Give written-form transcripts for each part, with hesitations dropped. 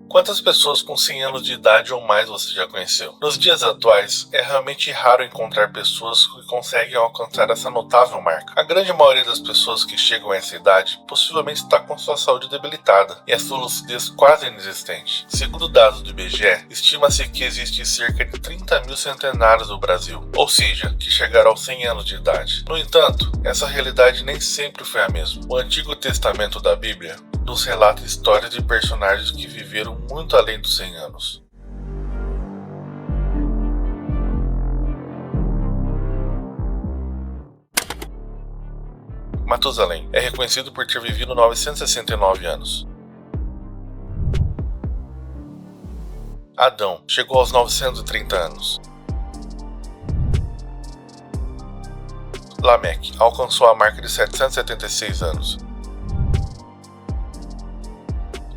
Quantas pessoas com 100 anos de idade ou mais você já conheceu? Nos dias atuais, é realmente raro encontrar pessoas que conseguem alcançar essa notável marca. A grande maioria das pessoas que chegam a essa idade possivelmente está com sua saúde debilitada e a sua lucidez quase inexistente. Segundo dados do IBGE, estima-se que existe cerca de 30 mil centenários no Brasil, ou seja, que chegaram aos 100 anos de idade. No entanto, essa realidade nem sempre foi a mesma. O Antigo Testamento da Bíblia nos relata histórias de personagens que viveram muito além dos 100 anos. Matusalém é reconhecido por ter vivido 969 anos. Adão chegou aos 930 anos. Lameque alcançou a marca de 776 anos.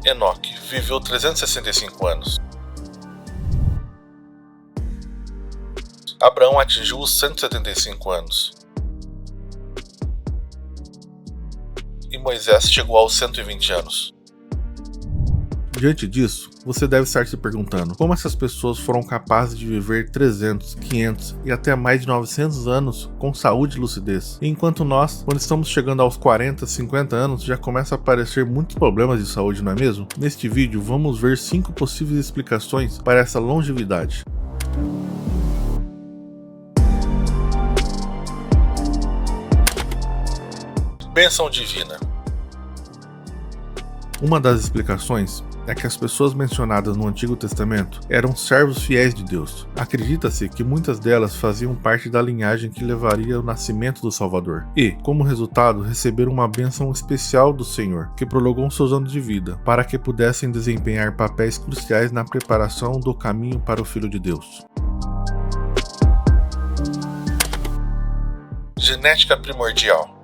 Enoque viveu 365 anos. Abraão atingiu os 175 anos. E Moisés chegou aos 120 anos. Diante disso, você deve estar se perguntando como essas pessoas foram capazes de viver 300, 500 e até mais de 900 anos com saúde e lucidez, enquanto nós, quando estamos chegando aos 40, 50 anos, já começa a aparecer muitos problemas de saúde, não é mesmo? Neste vídeo, vamos ver 5 possíveis explicações para essa longevidade. Bênção divina. Uma das explicações é que as pessoas mencionadas no Antigo Testamento eram servos fiéis de Deus. Acredita-se que muitas delas faziam parte da linhagem que levaria ao nascimento do Salvador e, como resultado, receberam uma bênção especial do Senhor, que prolongou seus anos de vida, para que pudessem desempenhar papéis cruciais na preparação do caminho para o Filho de Deus. Genética primordial.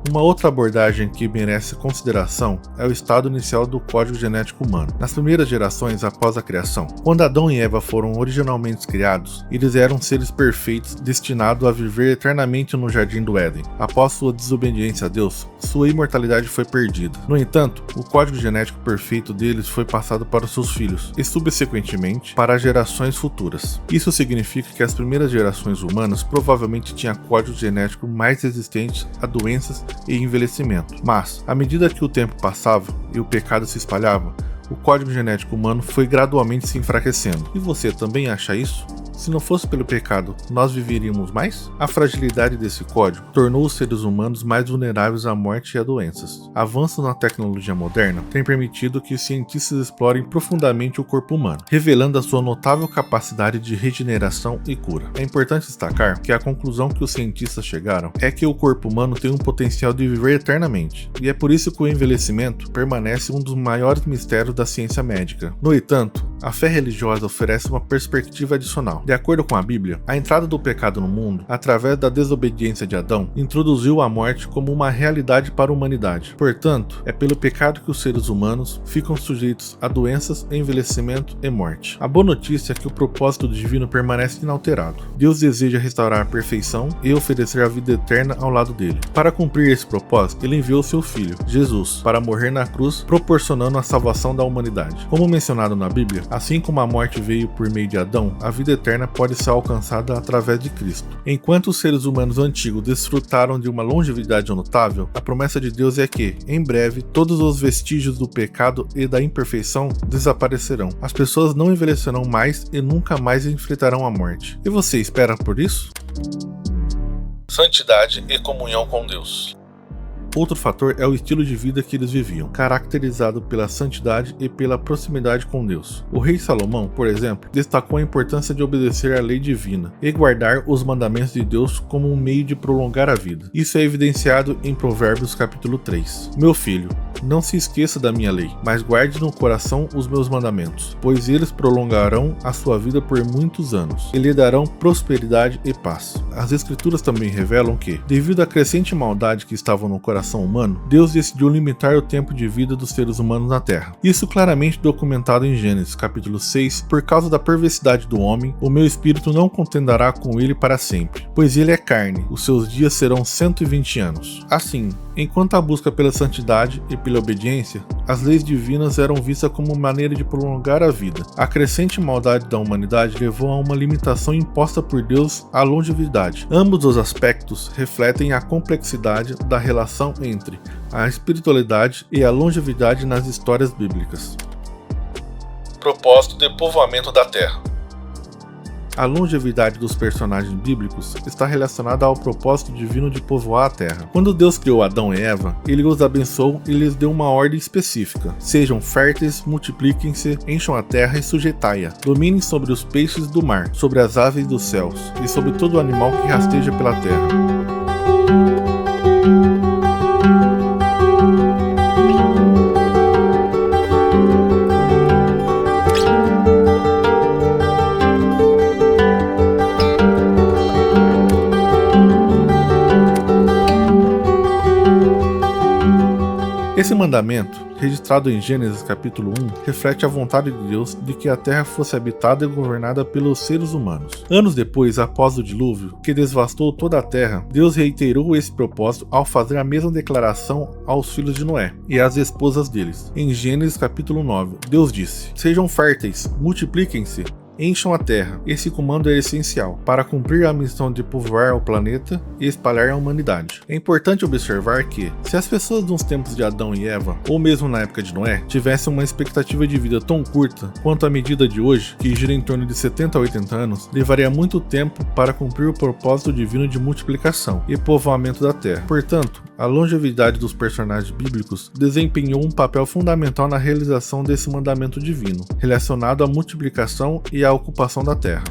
Uma outra abordagem que merece consideração é o estado inicial do código genético humano, nas primeiras gerações após a criação. Quando Adão e Eva foram originalmente criados, eles eram seres perfeitos destinados a viver eternamente no jardim do Éden. Após sua desobediência a Deus, sua imortalidade foi perdida. No entanto, o código genético perfeito deles foi passado para os seus filhos e, subsequentemente, para as gerações futuras. Isso significa que as primeiras gerações humanas provavelmente tinham código genético mais resistente a doenças e envelhecimento. Mas, à medida que o tempo passava e o pecado se espalhava, o código genético humano foi gradualmente se enfraquecendo. E você também acha isso? Se não fosse pelo pecado, nós viveríamos mais? A fragilidade desse código tornou os seres humanos mais vulneráveis à morte e a doenças. Avanços na tecnologia moderna têm permitido que os cientistas explorem profundamente o corpo humano, revelando a sua notável capacidade de regeneração e cura. É importante destacar que a conclusão que os cientistas chegaram é que o corpo humano tem um potencial de viver eternamente, e é por isso que o envelhecimento permanece um dos maiores mistérios da ciência médica. No entanto, a fé religiosa oferece uma perspectiva adicional. De acordo com a Bíblia, a entrada do pecado no mundo, através da desobediência de Adão, introduziu a morte como uma realidade para a humanidade. Portanto, é pelo pecado que os seres humanos ficam sujeitos a doenças, envelhecimento e morte. A boa notícia é que o propósito divino permanece inalterado. Deus deseja restaurar a perfeição e oferecer a vida eterna ao lado dele. Para cumprir esse propósito, ele enviou seu filho, Jesus, para morrer na cruz, proporcionando a salvação da humanidade. Como mencionado na Bíblia, assim como a morte veio por meio de Adão, a vida eterna pode ser alcançada através de Cristo. Enquanto os seres humanos antigos desfrutaram de uma longevidade notável, a promessa de Deus é que, em breve, todos os vestígios do pecado e da imperfeição desaparecerão. As pessoas não envelhecerão mais e nunca mais enfrentarão a morte. E você espera por isso? Santidade e comunhão com Deus. Outro fator é o estilo de vida que eles viviam, caracterizado pela santidade e pela proximidade com Deus. O rei Salomão, por exemplo, destacou a importância de obedecer à lei divina e guardar os mandamentos de Deus como um meio de prolongar a vida. Isso é evidenciado em Provérbios capítulo 3. Meu filho, não se esqueça da minha lei, mas guarde no coração os meus mandamentos, pois eles prolongarão a sua vida por muitos anos e lhe darão prosperidade e paz. As escrituras também revelam que, devido à crescente maldade que estava no coração humano, Deus decidiu limitar o tempo de vida dos seres humanos na Terra. Isso claramente documentado em Gênesis capítulo 6, por causa da perversidade do homem, o meu espírito não contenderá com ele para sempre, pois ele é carne, os seus dias serão 120 anos. Assim, Enquanto a busca pela santidade e pela obediência, as leis divinas eram vistas como maneira de prolongar a vida. A crescente maldade da humanidade levou a uma limitação imposta por Deus à longevidade. Ambos os aspectos refletem a complexidade da relação entre a espiritualidade e a longevidade nas histórias bíblicas. Propósito de povoamento da Terra. A longevidade dos personagens bíblicos está relacionada ao propósito divino de povoar a terra. Quando Deus criou Adão e Eva, ele os abençoou e lhes deu uma ordem específica. Sejam férteis, multipliquem-se, encham a terra e sujeitai-a. Dominem sobre os peixes do mar, sobre as aves dos céus e sobre todo animal que rasteja pela terra. Esse mandamento, registrado em Gênesis capítulo 1, reflete a vontade de Deus de que a terra fosse habitada e governada pelos seres humanos. Anos depois, após o dilúvio, que devastou toda a terra, Deus reiterou esse propósito ao fazer a mesma declaração aos filhos de Noé e às esposas deles. Em Gênesis capítulo 9, Deus disse: "Sejam férteis, multipliquem-se, encham a terra." Esse comando é essencial para cumprir a missão de povoar o planeta e espalhar a humanidade. É importante observar que, se as pessoas nos tempos de Adão e Eva, ou mesmo na época de Noé, tivessem uma expectativa de vida tão curta quanto a medida de hoje, que gira em torno de 70 a 80 anos, levaria muito tempo para cumprir o propósito divino de multiplicação e povoamento da terra. Portanto, a longevidade dos personagens bíblicos desempenhou um papel fundamental na realização desse mandamento divino, relacionado à multiplicação e à ocupação da terra.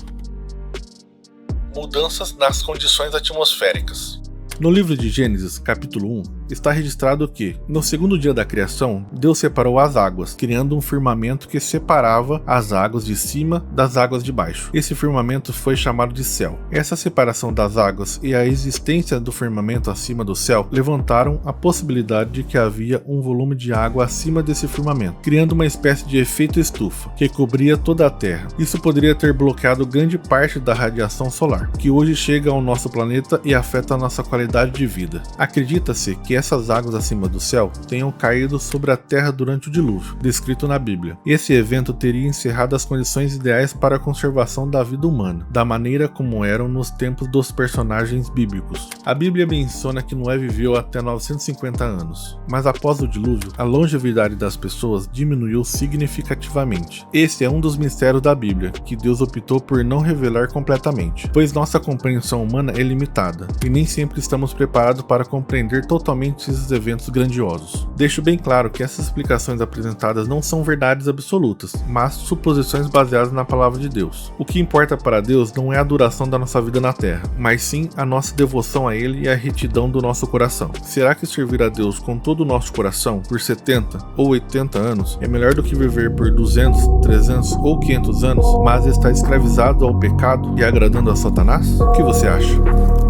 Mudanças nas condições atmosféricas. No livro de Gênesis, capítulo 1, está registrado que, no segundo dia da criação, Deus separou as águas, criando um firmamento que separava as águas de cima das águas de baixo. Esse firmamento foi chamado de céu. Essa separação das águas e a existência do firmamento acima do céu levantaram a possibilidade de que havia um volume de água acima desse firmamento, criando uma espécie de efeito estufa, que cobria toda a Terra. Isso poderia ter bloqueado grande parte da radiação solar, que hoje chega ao nosso planeta e afeta a nossa qualidade de vida. Acredita-se que essas águas acima do céu tenham caído sobre a terra durante o dilúvio, descrito na Bíblia. Esse evento teria encerrado as condições ideais para a conservação da vida humana, da maneira como eram nos tempos dos personagens bíblicos. A Bíblia menciona que Noé viveu até 950 anos, mas após o dilúvio, a longevidade das pessoas diminuiu significativamente. Esse é um dos mistérios da Bíblia, que Deus optou por não revelar completamente, pois nossa compreensão humana é limitada, e nem sempre estamos preparados para compreender totalmente esses eventos grandiosos. Deixo bem claro que essas explicações apresentadas não são verdades absolutas, mas suposições baseadas na palavra de Deus. O que importa para Deus não é a duração da nossa vida na Terra, mas sim a nossa devoção a Ele e a retidão do nosso coração. Será que servir a Deus com todo o nosso coração por 70 ou 80 anos é melhor do que viver por 200, 300 ou 500 anos, mas estar escravizado ao pecado e agradando a Satanás? O que você acha?